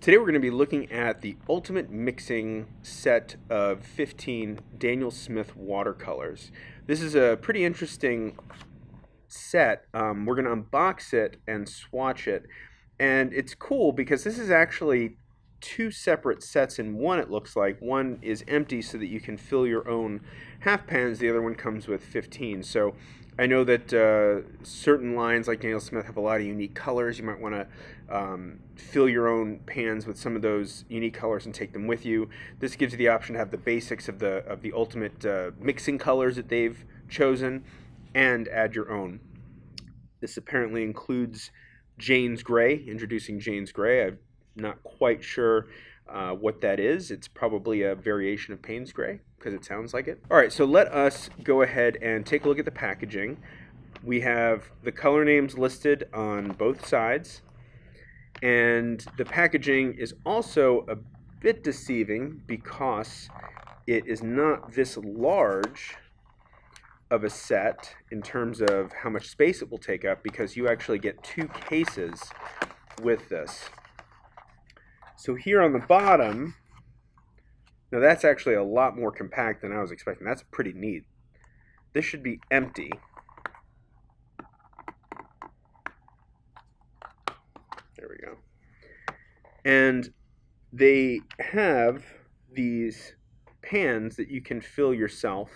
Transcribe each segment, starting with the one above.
Today we're going to be looking at the Ultimate Mixing set of 15 Daniel Smith watercolors. This is a pretty interesting set. We're going to unbox it and swatch it. And it's cool because this is actually two separate sets in one, it looks like. One is empty so that you can fill your own half pans. The other one comes with 15. So I know that certain lines like Daniel Smith have a lot of unique colors. You might want to fill your own pans with some of those unique colors and take them with you. This gives you the option to have the basics of the ultimate mixing colors that they've chosen and add your own. This apparently includes Jane's Gray, introducing Jane's Gray. I'm not quite sure what that is. It's probably a variation of Payne's Gray because it sounds like it. All right, so let us go ahead and take a look at the packaging. We have the color names listed on both sides, and the packaging is also a bit deceiving because it is not this large of a set in terms of how much space it will take up, because you actually get two cases with this. So here on the bottom, now that's actually a lot more compact than I was expecting. That's pretty neat. This should be empty. There we go. And they have these pans that you can fill yourself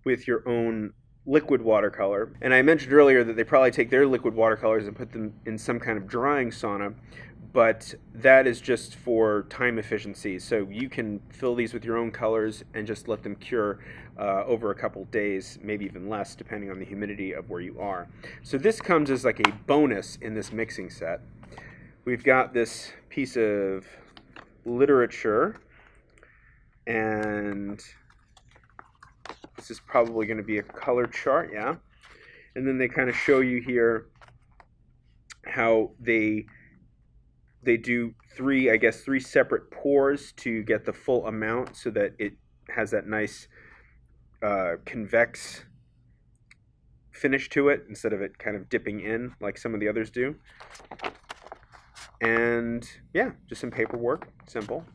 with your own liquid watercolor. And I mentioned earlier that they probably take their liquid watercolors and put them in some kind of drying sauna, but that is just for time efficiency. So you can fill these with your own colors and just let them cure over a couple days, maybe even less, depending on the humidity of where you are. So this comes as like a bonus in this mixing set. We've got this piece of literature, and this is probably going to be a color chart, yeah. And then they kind of show you here how they do three separate pours to get the full amount, so that it has that nice convex finish to it instead of it kind of dipping in like some of the others do. And yeah, just some paperwork, simple.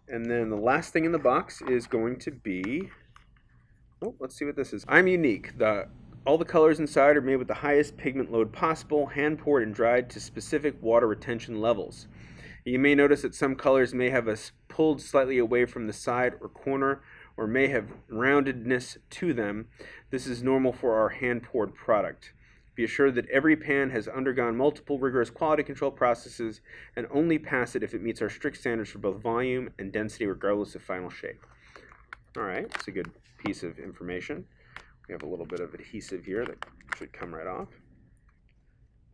And then the last thing in the box is going to be, oh, let's see what this is. I'm Unique. All the colors inside are made with the highest pigment load possible, hand poured and dried to specific water retention levels. You may notice that some colors may have pulled slightly away from the side or corner, or may have roundedness to them. This is normal for our hand poured product. Be assured that every pan has undergone multiple rigorous quality control processes, and only pass it if it meets our strict standards for both volume and density, regardless of final shape. All right, it's a good piece of information. We have a little bit of adhesive here that should come right off.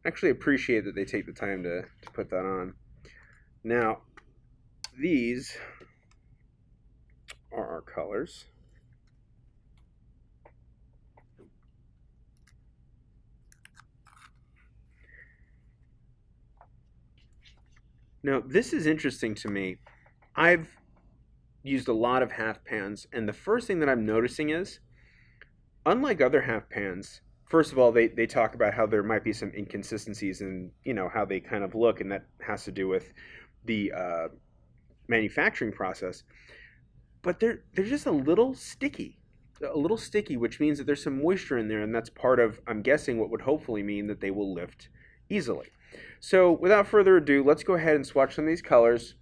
I actually appreciate that they take the time to put that on. Now, these are our colors. Now, this is interesting to me. I've used a lot of half pans, and the first thing that I'm noticing is, unlike other half pans, first of all, they talk about how there might be some inconsistencies in, how they kind of look, and that has to do with the manufacturing process. But they're just a little sticky, which means that there's some moisture in there, and that's part of, I'm guessing, what would hopefully mean that they will lift easily. So without further ado, let's go ahead and swatch some of these colors.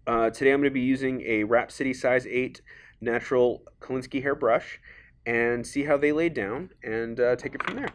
Today I'm going to be using a Rhapsody size 8 natural Kolinsky hair brush and see how they lay down, and take it from there.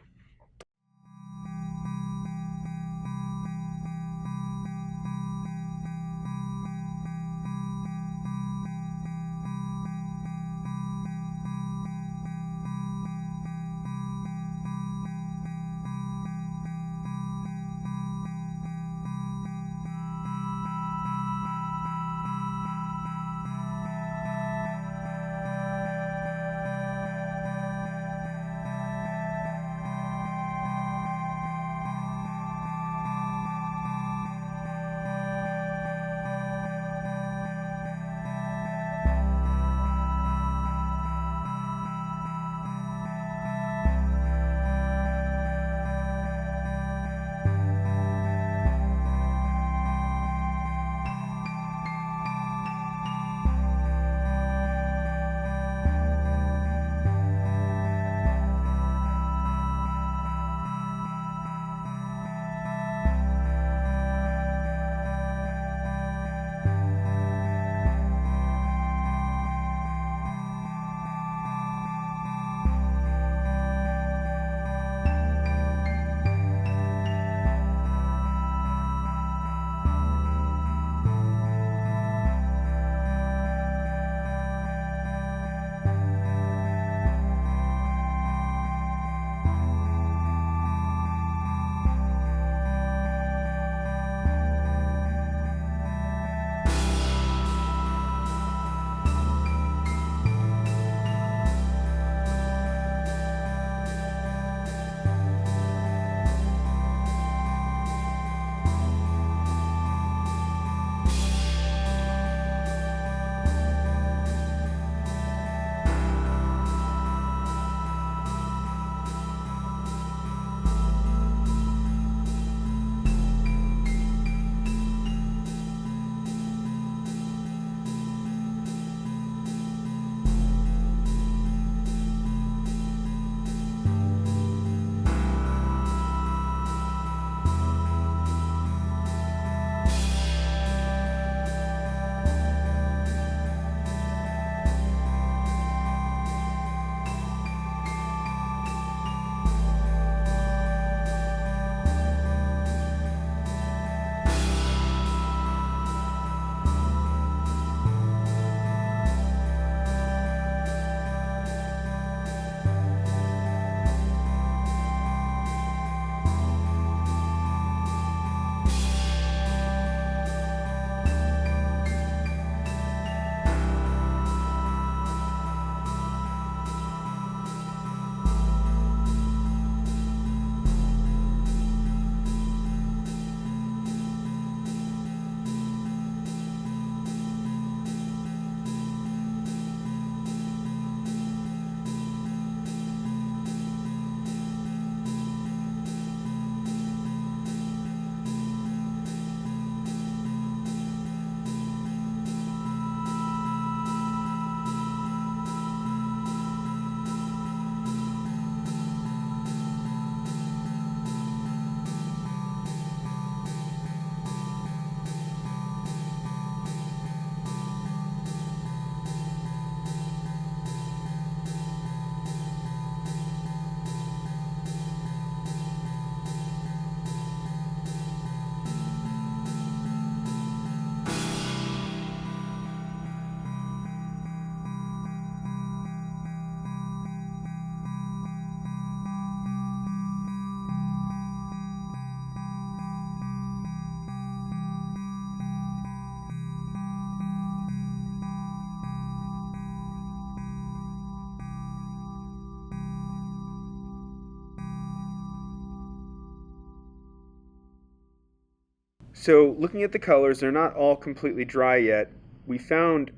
So looking at the colors, they're not all completely dry yet. We found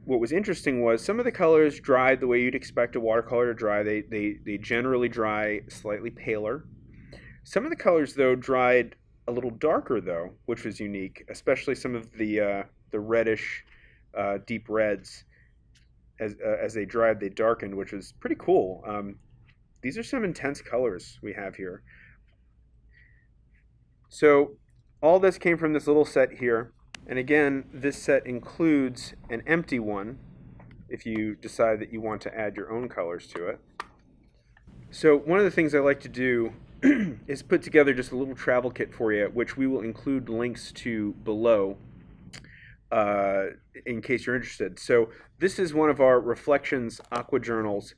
what was interesting was some of the colors dried the way you'd expect a watercolor to dry. They generally dry slightly paler. Some of the colors, though, dried a little darker, though, which was unique, especially some of the reddish, deep reds. As they dried, they darkened, which was pretty cool. These are some intense colors we have here. So all this came from this little set here. And again, this set includes an empty one if you decide that you want to add your own colors to it. So one of the things I like to do is put together just a little travel kit for you, which we will include links to below in case you're interested. So this is one of our Reflections Aqua Journals.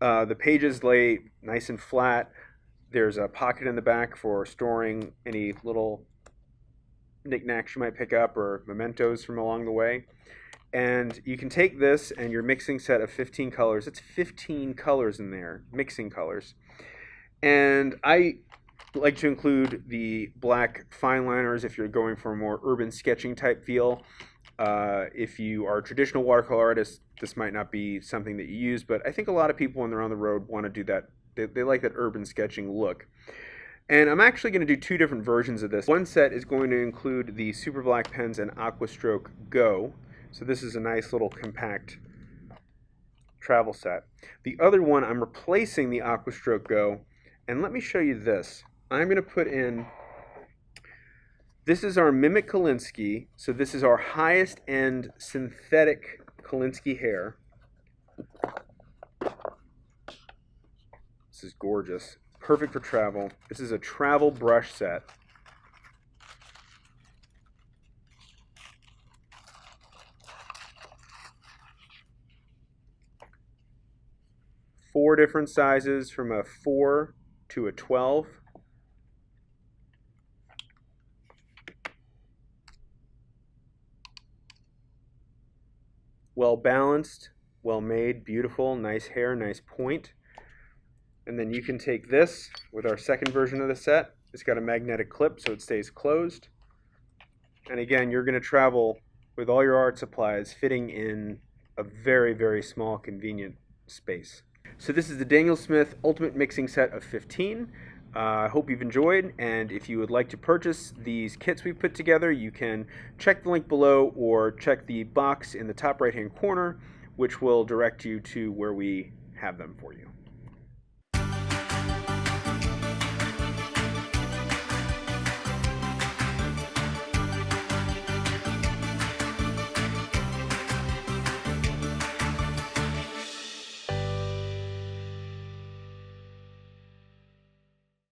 The pages lay nice and flat. There's a pocket in the back for storing any little knickknacks you might pick up or mementos from along the way. And you can take this and your mixing set of 15 colors. It's 15 colors in there, mixing colors. And I like to include the black fine liners if you're going for a more urban sketching type feel. If you are a traditional watercolor artist, this might not be something that you use, but I think a lot of people when they're on the road want to do that. They like that urban sketching look. And I'm actually going to do two different versions of this. One set is going to include the Super Black pens and Aquastroke Go. So this is a nice little compact travel set. The other one, I'm replacing the Aquastroke Go. And let me show you this. I'm going to put in, this is our Mimic Kolinsky. So this is our highest end synthetic Kolinsky hair. This is gorgeous. Perfect for travel. This is a travel brush set. Four different sizes from a 4 to a 12. Well balanced, well made, beautiful, nice hair, nice point. And then you can take this with our second version of the set. It's got a magnetic clip so it stays closed. And again, you're going to travel with all your art supplies fitting in a very, very small, convenient space. So this is the Daniel Smith Ultimate Mixing Set of 15. I hope you've enjoyed, and if you would like to purchase these kits we've put together, you can check the link below or check the box in the top right-hand corner, which will direct you to where we have them for you.